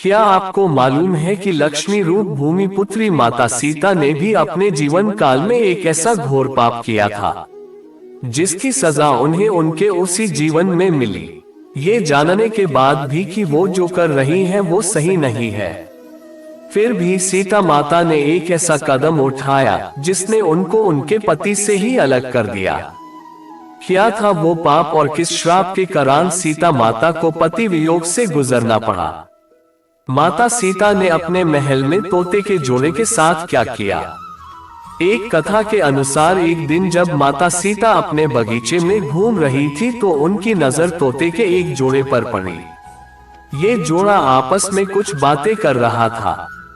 क्या आपको मालूम है कि लक्ष्मी रूप भूमि पुत्री माता सीता ने भी अपने जीवन काल में एक ऐसा घोर पाप किया था, जिसकी सजा उन्हें उनके उसी जीवन में मिली, ये जानने के बाद भी कि वो जो कर रही हैं वो सही नहीं है। फिर भी सीता माता ने एक ऐसा कदम उठाया जिसने उनको उनके पति से ही अलग कर दिया। क्या था वो पाप और किस श्राप के कारण सीता माता को पति वियोग से गुजरना पड़ा? माता सीता ने अपने महल में तोते के जोड़े के साथ क्या किया? एक कथा के अनुसार एक दिन जब माता सीता अपने बगीचे में घूम रही थी तो उनकी नजर तोते के एक जोड़े पर पड़ी। ये जोड़ा आपस में कुछ बातें कर रहा था।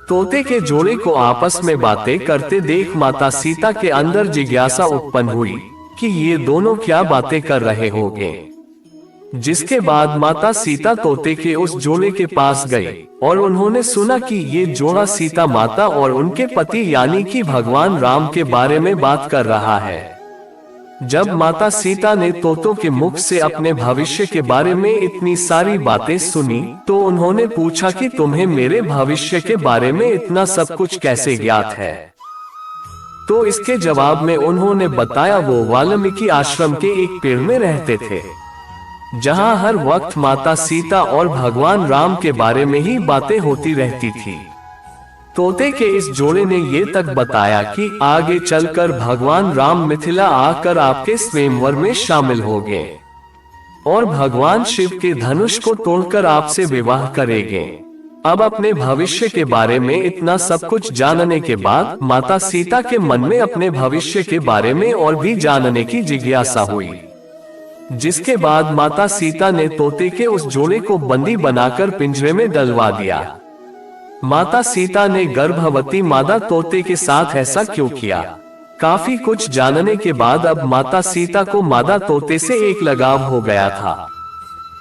तोते के जोड़े को आपस में बातें करते देख माता सीता के अंदर जिज्ञासा उत्पन्न हुई कि ये दोनों क्या बातें कर रहे होंगे। जिसके बाद माता सीता तोते के उस जोड़े के पास गई और उन्होंने सुना कि ये जोड़ा सीता माता और उनके पति यानी कि भगवान राम के बारे में बात कर रहा है। जब माता सीता ने तोतों के मुख से अपने भविष्य के बारे में इतनी सारी बातें सुनी तो उन्होंने पूछा कि तुम्हें मेरे भविष्य के बारे में इतना सब कुछ कैसे ज्ञात है? तो इसके जवाब में उन्होंने बताया वो वाल्मीकि आश्रम के एक पेड़ में रहते थे, जहां हर वक्त माता सीता और भगवान राम के बारे में ही बातें होती रहती थी। तोते के इस जोड़े ने ये तक बताया कि आगे चलकर भगवान राम मिथिला आकर आपके स्वयंवर में शामिल होंगे और भगवान शिव के धनुष को तोड़कर आपसे विवाह करेंगे। अब अपने भविष्य के बारे में इतना सब कुछ जानने के बाद माता सीता के मन में अपने भविष्य के बारे में और भी जानने की जिज्ञासा हुई। जिसके बाद माता सीता ने तोते के उस जोड़े को बंदी बनाकर पिंजरे में डलवा दिया। माता सीता ने गर्भवती मादा तोते के साथ ऐसा क्यों किया? काफी कुछ जानने के बाद अब माता सीता को मादा तोते से एक लगाव हो गया था।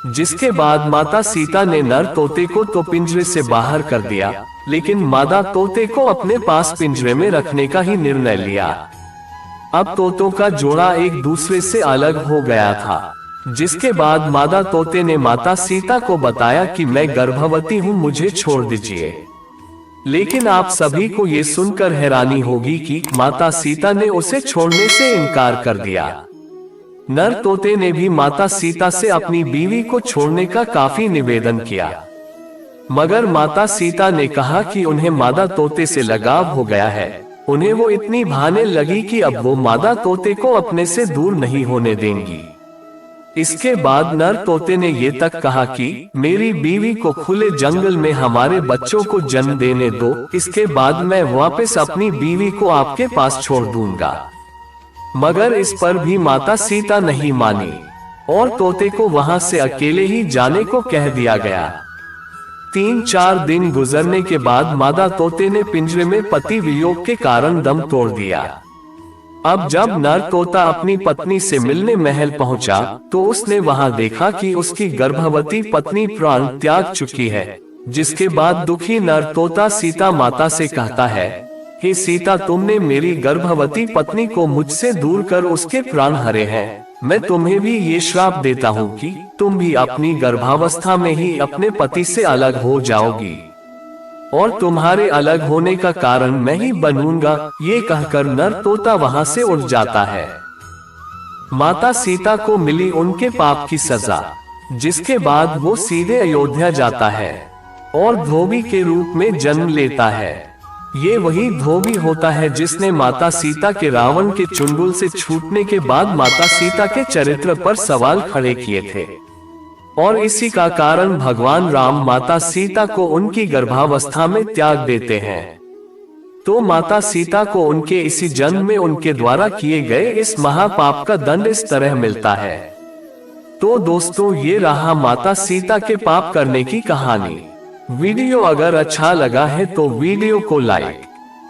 जिसके बाद माता सीता ने नर तोते को तो पिंजरे से बाहर कर दिया, लेकिन मादा तोते को अपने पास पिंजरे में रखने का ही निर्णय लिया। अब तोतों का जोड़ा एक दूसरे से अलग हो गया था। जिसके बाद मादा तोते ने माता सीता को बताया कि मैं गर्भवती हूँ, मुझे छोड़ दीजिए। लेकिन आप सभी को ये सुनकर हैरानी होगी कि माता सीता ने उसे छोड़ने से इनकार कर दिया। नर तोते ने भी माता सीता से अपनी बीवी को छोड़ने का काफी निवेदन किया, मगर माता सीता ने कहा कि उन्हें मादा तोते से लगाव हो गया है। उन्हें वो इतनी भाने लगी कि अब वो मादा तोते को अपने से दूर नहीं होने देंगी। इसके बाद नर तोते ने ये तक कहा कि मेरी बीवी को खुले जंगल में हमारे बच्चों को जन्म देने दो, इसके बाद मैं वापस अपनी बीवी को आपके पास छोड़ दूंगा। मगर इस पर भी माता सीता नहीं मानी और तोते को वहां से अकेले ही जाने को कह दिया गया। 3-4 दिन गुजरने के बाद मादा तोते ने पिंजरे में पति वियोग के कारण दम तोड़ दिया। अब जब नर तोता अपनी पत्नी से मिलने महल पहुंचा तो उसने वहां देखा कि उसकी गर्भवती पत्नी प्राण त्याग चुकी है। जिसके बाद दुखी नर तोता सीता माता से कहता है कि सीता, तुमने मेरी गर्भवती पत्नी को मुझसे दूर कर उसके प्राण हरे हैं। मैं तुम्हें भी ये श्राप देता हूँ कि तुम भी अपनी गर्भावस्था में ही अपने पति से अलग हो जाओगी और तुम्हारे अलग होने का कारण मैं ही बनूंगा। ये कहकर नर तोता वहां से उड़ जाता है। माता सीता को मिली उनके पाप की सजा, जिसके बाद वो सीधे अयोध्या जाता है और धोबी के रूप में जन्म लेता है। ये वही धोबी होता है जिसने माता सीता के रावण के चुंगल से छूटने के बाद माता सीता के चरित्र पर सवाल खड़े किए थे और इसी का कारण भगवान राम माता सीता को उनकी गर्भावस्था में त्याग देते हैं। तो माता सीता को उनके इसी जन्म में उनके द्वारा किए गए इस महापाप का दंड इस तरह मिलता है। तो दोस्तों, ये रहा माता सीता के पाप करने की कहानी। वीडियो अगर अच्छा लगा है तो वीडियो को लाइक,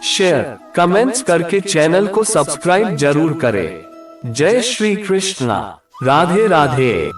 शेयर, कमेंट्स करके चैनल को सब्सक्राइब जरूर करें। जय श्री कृष्णा, राधे राधे।